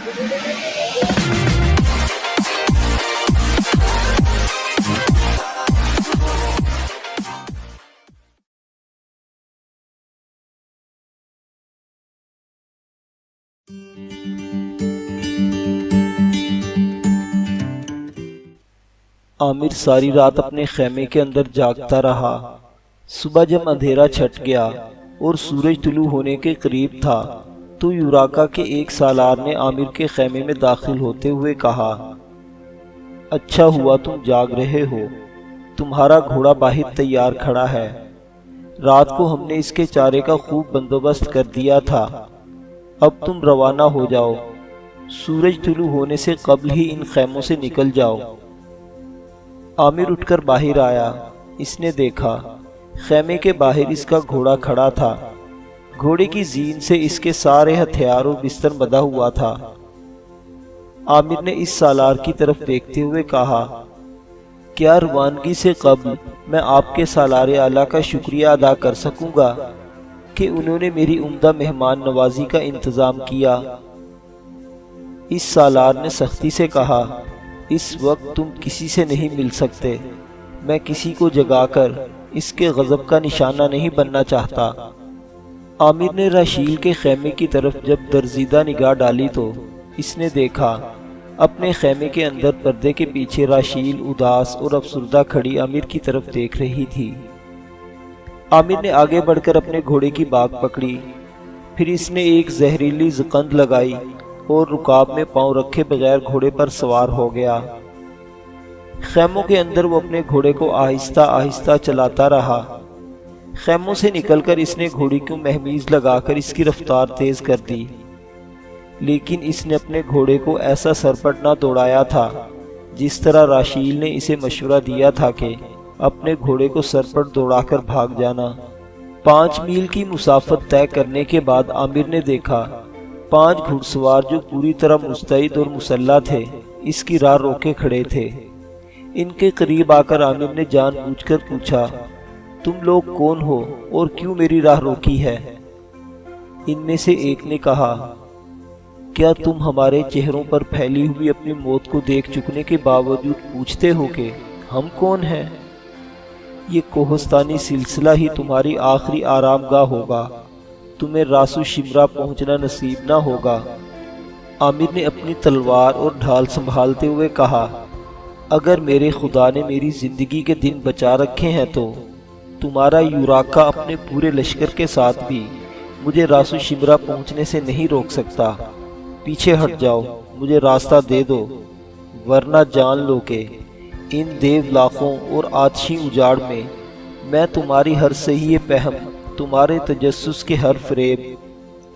عامر ساری رات اپنے خیمے کے اندر جاگتا رہا۔ صبح جب اندھیرا چھٹ گیا اور سورج طلوع ہونے کے قریب تھا تو یوراکا کے ایک سالار نے عامر کے خیمے میں داخل ہوتے ہوئے کہا، اچھا ہوا تم جاگ رہے ہو، تمہارا گھوڑا باہر تیار کھڑا ہے۔ رات کو ہم نے اس کے چارے کا خوب بندوبست کر دیا تھا، اب تم روانہ ہو جاؤ، سورج طلوع ہونے سے قبل ہی ان خیموں سے نکل جاؤ۔ عامر اٹھ کر باہر آیا۔ اس نے دیکھا خیمے کے باہر اس کا گھوڑا کھڑا تھا۔ گھوڑے کی زین سے اس کے سارے ہتھیار اور بستر بندھا ہوا تھا۔ عامر نے اس سالار کی طرف دیکھتے ہوئے کہا، کیا روانگی سے قبل میں آپ کے سالار اعلیٰ کا شکریہ ادا کر سکوں گا کہ انہوں نے میری عمدہ مہمان نوازی کا انتظام کیا؟ اس سالار نے سختی سے کہا، اس وقت تم کسی سے نہیں مل سکتے، میں کسی کو جگا کر اس کے غضب کا نشانہ نہیں بننا چاہتا۔ عامر نے راشیل کے خیمے کی طرف جب درزیدہ نگاہ ڈالی تو اس نے دیکھا اپنے خیمے کے اندر پردے کے پیچھے راشیل اداس اور افسردہ کھڑی عامر کی طرف دیکھ رہی تھی۔ عامر نے آگے بڑھ کر اپنے گھوڑے کی باگ پکڑی، پھر اس نے ایک زہریلی زکند لگائی اور رکاب میں پاؤں رکھے بغیر گھوڑے پر سوار ہو گیا۔ خیموں کے اندر وہ اپنے گھوڑے کو آہستہ آہستہ چلاتا رہا۔ خیموں سے نکل کر اس نے گھوڑی کو مہمیز لگا کر اس کی رفتار تیز کر دی، لیکن اس نے اپنے گھوڑے کو ایسا سرپٹ نہ دوڑایا تھا جس طرح راشیل نے اسے مشورہ دیا تھا کہ اپنے گھوڑے کو سرپٹ دوڑا کر بھاگ جانا۔ 5 میل کی مسافت طے کرنے کے بعد عامر نے دیکھا 5 گھڑ سوار جو پوری طرح مستعد اور مسلح تھے اس کی راہ روکے کھڑے تھے۔ ان کے قریب آ کر عامر نے جان بوجھ کر پوچھا، تم لوگ کون ہو اور کیوں میری راہ روکی ہے؟ ان میں سے ایک نے کہا، کیا تم ہمارے چہروں پر پھیلی ہوئی اپنی موت کو دیکھ چکنے کے باوجود پوچھتے ہو کہ ہم کون ہیں؟ یہ کوہستانی سلسلہ ہی تمہاری آخری آرام گاہ ہوگا، تمہیں راسو شمرا پہنچنا نصیب نہ ہوگا۔ عامر نے اپنی تلوار اور ڈھال سنبھالتے ہوئے کہا، اگر میرے خدا نے میری زندگی کے دن بچا رکھے ہیں تو تمہارا یوراکا اپنے پورے لشکر کے ساتھ بھی مجھے راسو شمرا پہنچنے سے نہیں روک سکتا۔ پیچھے ہٹ جاؤ، مجھے راستہ دے دو، ورنہ جان لو کہ ان دیو لاخوں اور آتشی اجاڑ میں تمہاری ہر صحیح پہم، تمہارے تجسس کے ہر فریب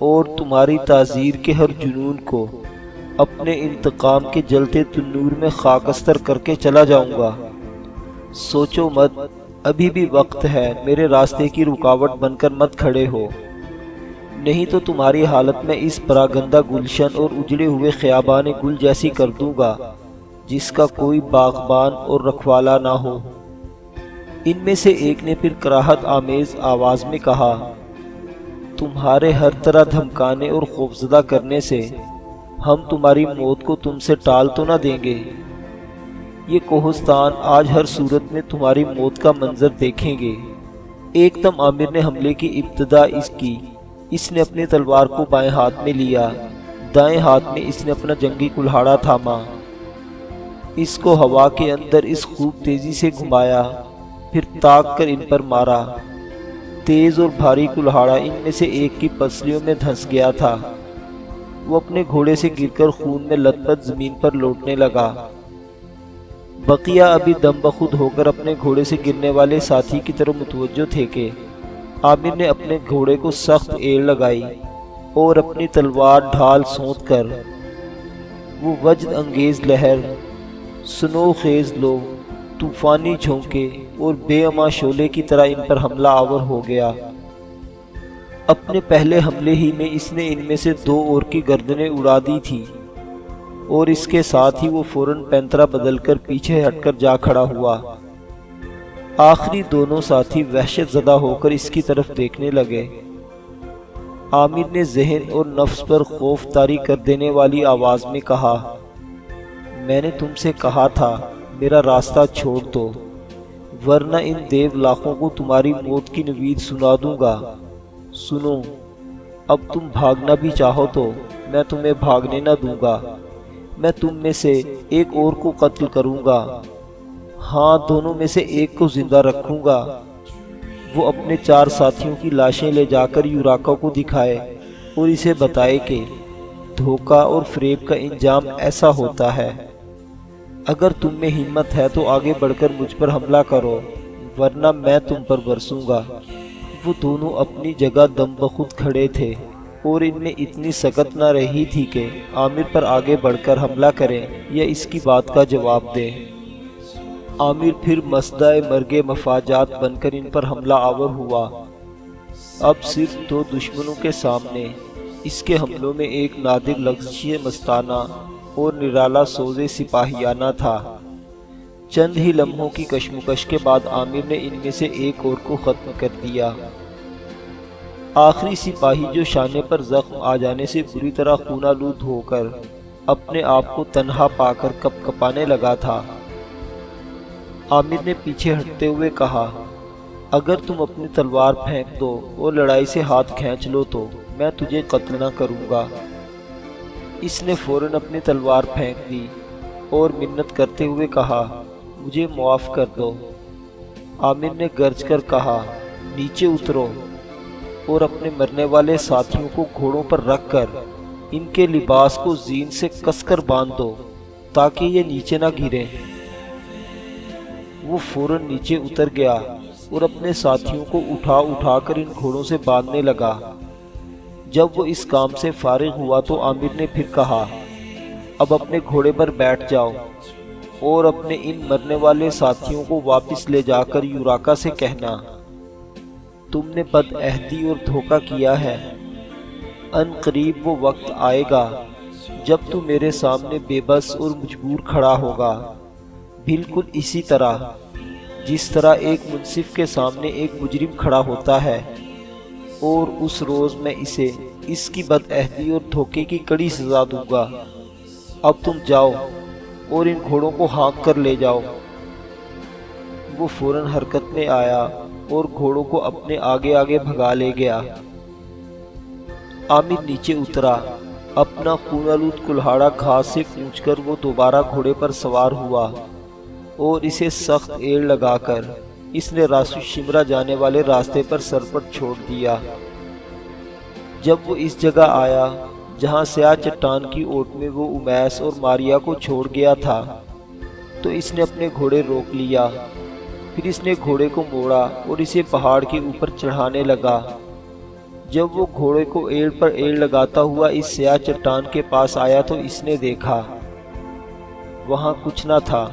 اور تمہاری تعزیر کے ہر جنون کو اپنے انتقام کے جلتے تنور میں خاکستر کر کے چلا جاؤں گا۔ سوچو مت، ابھی بھی وقت ہے، میرے راستے کی رکاوٹ بن کر مت کھڑے ہو، نہیں تو تمہاری حالت میں اس پراگندہ گلشن اور اجڑے ہوئے خیابان گل جیسی کر دوں گا جس کا کوئی باغبان اور رکھوالا نہ ہو۔ ان میں سے ایک نے پھر کراہت آمیز آواز میں کہا، تمہارے ہر طرح دھمکانے اور خوفزدہ کرنے سے ہم تمہاری موت کو تم سے ٹال تو نہ دیں گے۔ یہ کوہستان آج ہر صورت میں تمہاری موت کا منظر دیکھیں گے۔ ایک دم عامر نے حملے کی ابتدا اس نے اپنی تلوار کو بائیں ہاتھ میں لیا، دائیں ہاتھ میں اس نے اپنا جنگی کلہاڑا تھاما، اس کو ہوا کے اندر اس خوب تیزی سے گھمایا، پھر تاک کر ان پر مارا۔ تیز اور بھاری کلہاڑا ان میں سے ایک کی پسلیوں میں دھنس گیا تھا۔ وہ اپنے گھوڑے سے گر کر خون میں لت پت زمین پر لوٹنے لگا۔ بقیہ ابھی دم بخود ہو کر اپنے گھوڑے سے گرنے والے ساتھی کی طرف متوجہ تھے کہ عامر نے اپنے گھوڑے کو سخت ایڑ لگائی اور اپنی تلوار ڈھال سونت کر وہ وجد انگیز لہر، سنو خیز لو، طوفانی جھونکے اور بے اما شعلے کی طرح ان پر حملہ آور ہو گیا۔ اپنے پہلے حملے ہی میں اس نے ان میں سے 2 اور کی گردنیں اڑا دی تھی اور اس کے ساتھ ہی وہ فوراً پینترا بدل کر پیچھے ہٹ کر جا کھڑا ہوا۔ آخری دونوں ساتھی وحشت زدہ ہو کر اس کی طرف دیکھنے لگے۔ عامر نے ذہن اور نفس پر خوف طاری کر دینے والی آواز میں کہا، میں نے تم سے کہا تھا میرا راستہ چھوڑ دو، ورنہ ان دیو لاخوں کو تمہاری موت کی نوید سنا دوں گا۔ سنو، اب تم بھاگنا بھی چاہو تو میں تمہیں بھاگنے نہ دوں گا، میں تم میں سے ایک اور کو قتل کروں گا، ہاں دونوں میں سے ایک کو زندہ رکھوں گا۔ وہ اپنے 4 ساتھیوں کی لاشیں لے جا کر یوراکا کو دکھائے اور اسے بتائے کہ دھوکہ اور فریب کا انجام ایسا ہوتا ہے۔ اگر تم میں ہمت ہے تو آگے بڑھ کر مجھ پر حملہ کرو، ورنہ میں تم پر برسوں گا۔ وہ دونوں اپنی جگہ دم بخود کھڑے تھے اور ان میں اتنی سکت نہ رہی تھی کہ عامر پر آگے بڑھ کر حملہ کریں یا اس کی بات کا جواب دیں۔ عامر پھر مسدہ مرگ مفاجات بن کر ان پر حملہ آور ہوا۔ اب صرف 2 دشمنوں کے سامنے اس کے حملوں میں ایک نادر لغزش مستانہ اور نرالا سوز سپاہیانہ تھا۔ چند ہی لمحوں کی کشمکش کے بعد عامر نے ان میں سے ایک اور کو ختم کر دیا۔ آخری سپاہی جو شانے پر زخم آ جانے سے بری طرح خون آلود ہو کر اپنے آپ کو تنہا پا کر کپ کپانے لگا تھا، عامر نے پیچھے ہٹتے ہوئے کہا، اگر تم اپنی تلوار پھینک دو اور لڑائی سے ہاتھ کھینچ لو تو میں تجھے قتل نہ کروں گا۔ اس نے فوراً اپنی تلوار پھینک دی اور منت کرتے ہوئے کہا، مجھے معاف کر دو۔ عامر نے گرج کر کہا، نیچے اترو اور اپنے مرنے والے ساتھیوں کو گھوڑوں پر رکھ کر ان کے لباس کو زین سے کس کر باندھ دو تاکہ یہ نیچے نہ گریں۔ وہ فوراً نیچے اتر گیا اور اپنے ساتھیوں کو اٹھا کر ان گھوڑوں سے باندھنے لگا۔ جب وہ اس کام سے فارغ ہوا تو عامر نے پھر کہا، اب اپنے گھوڑے پر بیٹھ جاؤ اور اپنے ان مرنے والے ساتھیوں کو واپس لے جا کر یوراکا سے کہنا، تم نے بد عہدی اور دھوکہ کیا ہے۔ ان قریب وہ وقت آئے گا جب تو میرے سامنے بے بس اور مجبور کھڑا ہوگا، بالکل اسی طرح جس طرح ایک منصف کے سامنے ایک مجرم کھڑا ہوتا ہے، اور اس روز میں اسے اس کی بد عہدی اور دھوکے کی کڑی سزا دوں گا۔ اب تم جاؤ اور ان گھوڑوں کو ہانک کر لے جاؤ۔ وہ فوراً حرکت میں آیا اور گھوڑوں کو اپنے آگے آگے بھگا لے گیا۔ عامر نیچے اترا، اپنا خون آلود کلہاڑا گھاس سے پونچھ کر وہ دوبارہ گھوڑے پر سوار ہوا اور اسے سخت ایڑ لگا کر اس نے راسو شمرا جانے والے راستے پر سرپٹ چھوڑ دیا۔ جب وہ اس جگہ آیا جہاں سیاہ چٹان کی اوٹ میں وہ امیس اور ماریا کو چھوڑ گیا تھا تو اس نے اپنے گھوڑے روک لیا۔ پھر اس نے گھوڑے کو موڑا اور اسے پہاڑ کے اوپر چڑھانے لگا۔ جب وہ گھوڑے کو ایڑ پر ایڑ لگاتا ہوا اس سیاہ چٹان کے پاس آیا تو اس نے دیکھا وہاں کچھ نہ تھا،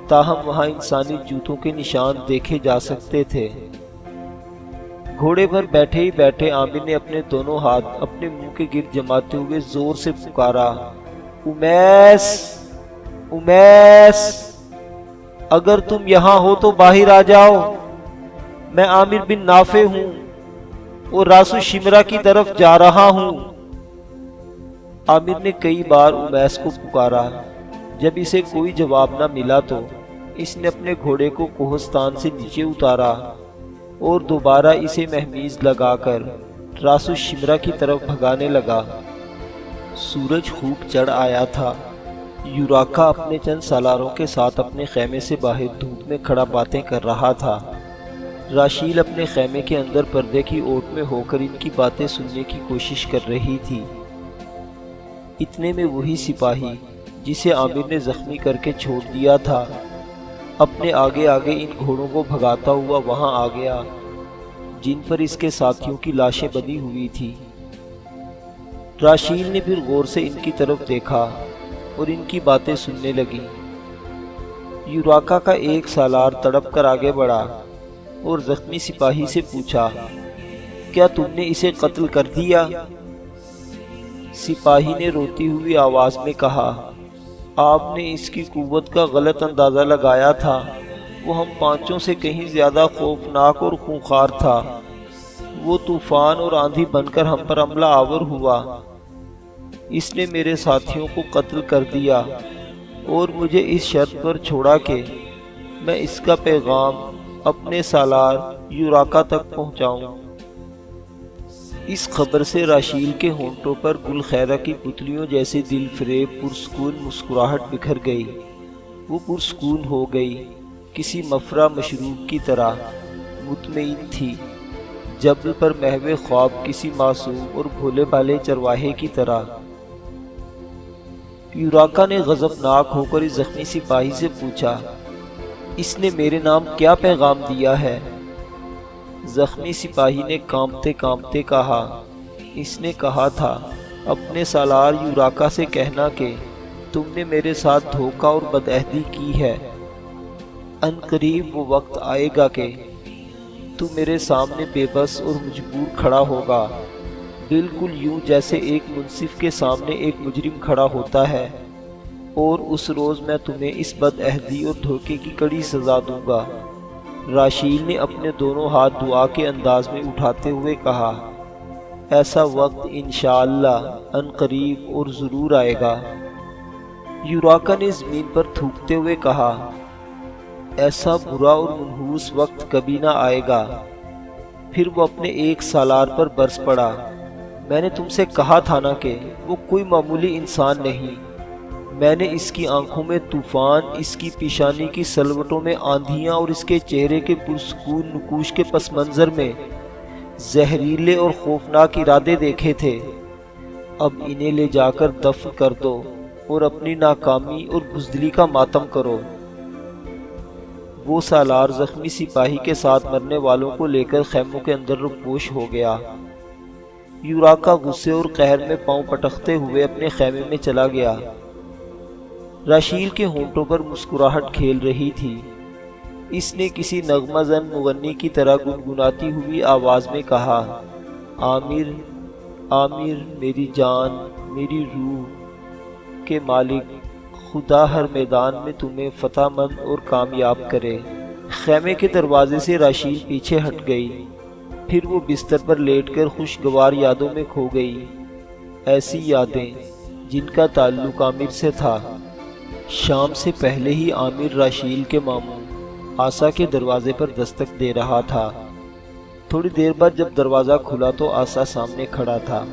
تاہم وہاں انسانی جوتوں کے نشان دیکھے جا سکتے تھے۔ گھوڑے پر بیٹھے ہی بیٹھے عامر نے اپنے دونوں ہاتھ اپنے منہ کے گرد جماتے ہوئے زور سے پکارا، امیس، امیس، اگر تم یہاں ہو تو باہر آ جاؤ، میں عامر بن نافع ہوں اور راسو شمرا کی طرف جا رہا ہوں۔ عامر نے کئی بار امیس کو پکارا۔ جب اسے کوئی جواب نہ ملا تو اس نے اپنے گھوڑے کو کوہستان سے نیچے اتارا اور دوبارہ اسے مہمیز لگا کر راسو شمرا کی طرف بھگانے لگا۔ سورج خوب چڑھ آیا تھا۔ یوراکا اپنے چند سالاروں کے ساتھ اپنے خیمے سے باہر دھوپ میں کھڑا باتیں کر رہا تھا۔ راشیل اپنے خیمے کے اندر پردے کی اوٹ میں ہو کر ان کی باتیں سننے کی کوشش کر رہی تھی۔ اتنے میں وہی سپاہی جسے عامر نے زخمی کر کے چھوڑ دیا تھا اپنے آگے آگے ان گھوڑوں کو بھگاتا ہوا وہاں آ گیا جن پر اس کے ساتھیوں کی لاشیں بندھی ہوئی تھی۔ راشیل نے پھر غور سے ان کی طرف دیکھا اور ان کی باتیں سننے لگی۔ یوراکا کا ایک سالار تڑپ کر آگے بڑھا اور زخمی سپاہی سے پوچھا، کیا تم نے اسے قتل کر دیا؟ سپاہی نے روتی ہوئی آواز میں کہا، آپ نے اس کی قوت کا غلط اندازہ لگایا تھا، وہ ہم پانچوں سے کہیں زیادہ خوفناک اور خونخوار تھا۔ وہ طوفان اور آندھی بن کر ہم پر حملہ آور ہوا۔ اس نے میرے ساتھیوں کو قتل کر دیا اور مجھے اس شرط پر چھوڑا کہ میں اس کا پیغام اپنے سالار یوراکا تک پہنچاؤں۔ اس خبر سے راشیل کے ہونٹوں پر گل خیرہ کی پتلیوں جیسے دل فریب پرسکون مسکراہٹ بکھر گئی۔ وہ پرسکون ہو گئی، کسی مفرح مشروب کی طرح مطمئن تھی، جبل پر محو خواب کسی معصوم اور بھولے بھالے چرواہے کی طرح۔ یوراکا نے غضبناک ہو کر اس زخمی سپاہی سے پوچھا، اس نے میرے نام کیا پیغام دیا ہے؟ زخمی سپاہی نے کانپتے کانپتے کہا، اس نے کہا تھا اپنے سالار یوراکا سے کہنا کہ تم نے میرے ساتھ دھوکہ اور بدعہدی کی ہے۔ ان قریب وہ وقت آئے گا کہ تو میرے سامنے بے بس اور مجبور کھڑا ہوگا، بالکل یوں جیسے ایک منصف کے سامنے ایک مجرم کھڑا ہوتا ہے، اور اس روز میں تمہیں اس بدعہدی اور دھوکے کی کڑی سزا دوں گا۔ راشیل نے اپنے دونوں ہاتھ دعا کے انداز میں اٹھاتے ہوئے کہا، ایسا وقت انشاءاللہ ان قریب اور ضرور آئے گا۔ یوراکا نے زمین پر تھوکتے ہوئے کہا، ایسا برا اور منحوس وقت کبھی نہ آئے گا۔ پھر وہ اپنے ایک سالار پر برس پڑا، میں نے تم سے کہا تھا نا کہ وہ کوئی معمولی انسان نہیں۔ میں نے اس کی آنکھوں میں طوفان، اس کی پیشانی کی سلوٹوں میں آندھیاں اور اس کے چہرے کے پرسکون نقوش کے پس منظر میں زہریلے اور خوفناک ارادے دیکھے تھے۔ اب انہیں لے جا کر دفن کر دو اور اپنی ناکامی اور بزدلی کا ماتم کرو۔ وہ سالار زخمی سپاہی کے ساتھ مرنے والوں کو لے کر خیموں کے اندر روپوش ہو گیا۔ یوراکا غصے اور قہر میں پاؤں پٹکتے ہوئے اپنے خیمے میں چلا گیا۔ راشیل کے ہونٹوں پر مسکراہٹ کھیل رہی تھی۔ اس نے کسی نغمہ زن مغنی کی طرح گنگناتی ہوئی آواز میں کہا، عامر، عامر، میری جان، میری روح کے مالک، خدا ہر میدان میں تمہیں فتح مند اور کامیاب کرے۔ خیمے کے دروازے سے راشیل پیچھے ہٹ گئی، پھر وہ بستر پر لیٹ کر خوشگوار یادوں میں کھو گئی، ایسی یادیں جن کا تعلق عامر سے تھا۔ شام سے پہلے ہی عامر راشیل کے ماموں آسا کے دروازے پر دستک دے رہا تھا۔ تھوڑی دیر بعد جب دروازہ کھلا تو آسا سامنے کھڑا تھا۔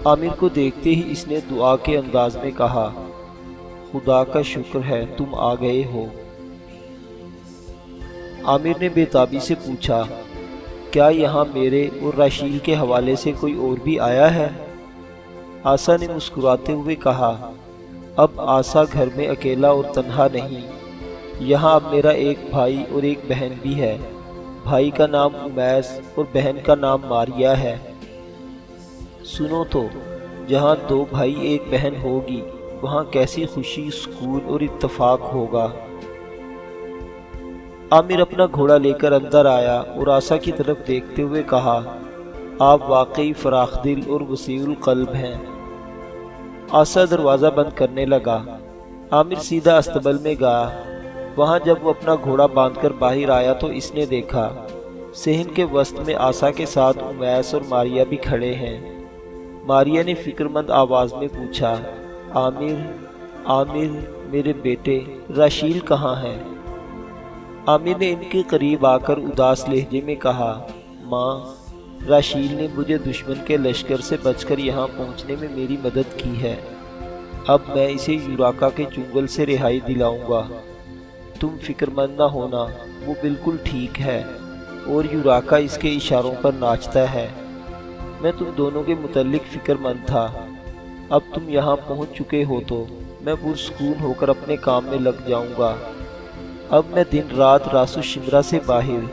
عامر کو دیکھتے ہی اس نے دعا کے انداز میں کہا، خدا کا شکر ہے تم آ گئے ہو۔ عامر نے بے تابی سے پوچھا، کیا یہاں میرے اور راشیل کے حوالے سے کوئی اور بھی آیا ہے؟ آسا نے مسکراتے ہوئے کہا، اب آسا گھر میں اکیلا اور تنہا نہیں، یہاں اب میرا ایک بھائی اور ایک بہن بھی ہے۔ بھائی کا نام امیس اور بہن کا نام ماریا ہے۔ سنو تو، جہاں دو بھائی ایک بہن ہوگی وہاں کیسی خوشی، سکون اور اتفاق ہوگا۔ عامر اپنا گھوڑا لے کر اندر آیا اور آسا کی طرف دیکھتے ہوئے کہا، آپ واقعی فراخ دل اور وسیع القلب ہیں۔ آسا دروازہ بند کرنے لگا۔ عامر سیدھا استبل میں گیا۔ وہاں جب وہ اپنا گھوڑا باندھ کر باہر آیا تو اس نے دیکھا صحن کے وسط میں آسا کے ساتھ امیس اور ماریا بھی کھڑے ہیں۔ ماریا نے فکرمند آواز میں پوچھا، عامر، عامر میرے بیٹے، راشیل کہاں ہے؟ عامر نے ان کے قریب آ کر اداس لہجے میں کہا، ماں، راشیل نے مجھے دشمن کے لشکر سے بچ کر یہاں پہنچنے میں میری مدد کی ہے۔ اب میں اسے یوراکا کے چنگل سے رہائی دلاؤں گا۔ تم فکر مند نہ ہونا، وہ بالکل ٹھیک ہے اور یوراکا اس کے اشاروں پر ناچتا ہے۔ میں تم دونوں کے متعلق فکر مند تھا۔ اب تم یہاں پہنچ چکے ہو تو میں پرسکون ہو کر اپنے کام میں لگ جاؤں گا۔ اب میں دن رات راس و شمرا سے باہر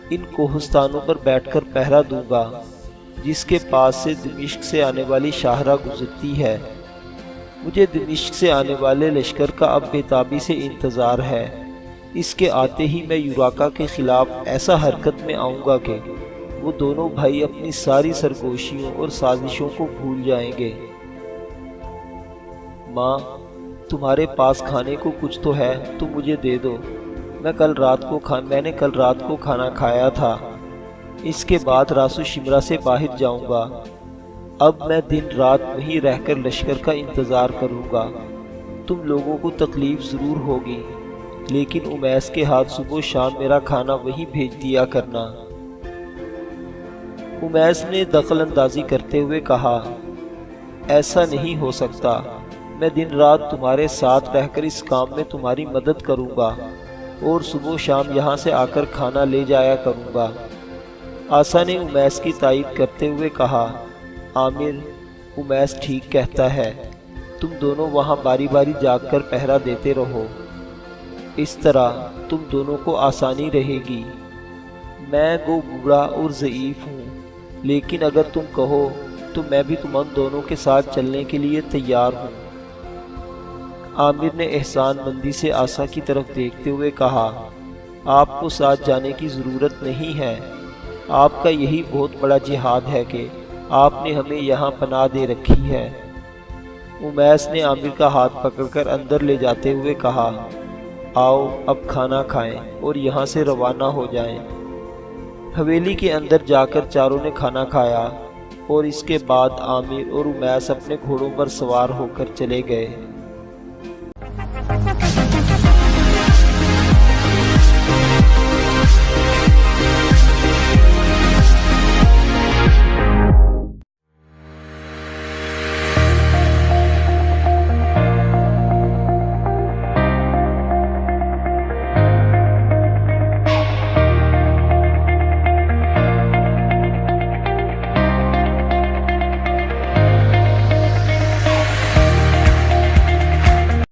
ان کوہستانوں پر بیٹھ کر پہرا دوں گا جس کے پاس سے دمشق سے آنے والی شاہراہ گزرتی ہے۔ مجھے دمشق سے آنے والے لشکر کا اب بے تابی سے انتظار ہے۔ اس کے آتے ہی میں یوراکا کے خلاف ایسا حرکت میں آؤں گا کہ وہ دونوں بھائی اپنی ساری سرگوشیوں اور سازشوں کو بھول جائیں گے۔ ماں، تمہارے پاس کھانے کو کچھ تو ہے تو مجھے دے دو۔ میں نے کل رات کو کھانا کھایا تھا۔ اس کے بعد راسو شمرا سے باہر جاؤں گا۔ اب میں دن رات وہیں رہ کر لشکر کا انتظار کروں گا۔ تم لوگوں کو تکلیف ضرور ہوگی، لیکن امیس کے ہاتھ صبح و شام میرا کھانا وہی بھیج دیا کرنا۔ امیس نے دخل اندازی کرتے ہوئے کہا، ایسا نہیں ہو سکتا، میں دن رات تمہارے ساتھ رہ کر اس کام میں تمہاری مدد کروں گا اور صبح و شام یہاں سے آ کر کھانا لے جایا کروں گا۔ آسا نے امیس کی تائید کرتے ہوئے کہا، عامر، امیس ٹھیک کہتا ہے، تم دونوں وہاں باری باری جاگ کر پہرا دیتے رہو، اس طرح تم دونوں کو آسانی رہے گی۔ میں گو بوڑھا اور ضعیف ہوں، لیکن اگر تم کہو تو میں بھی تم دونوں کے ساتھ چلنے کے لیے تیار ہوں۔ عامر نے احسان مندی سے آسا کی طرف دیکھتے ہوئے کہا، آپ کو ساتھ جانے کی ضرورت نہیں ہے، آپ کا یہی بہت بڑا جہاد ہے کہ آپ نے ہمیں یہاں پناہ دے رکھی ہے۔ امیس نے عامر کا ہاتھ پکڑ کر اندر لے جاتے ہوئے کہا، آؤ اب کھانا کھائیں اور یہاں سے روانہ ہو جائیں۔ حویلی کے اندر جا کر چاروں نے کھانا کھایا اور اس کے بعد عامر اور امیس اپنے گھوڑوں پر سوار ہو کر چلے گئے۔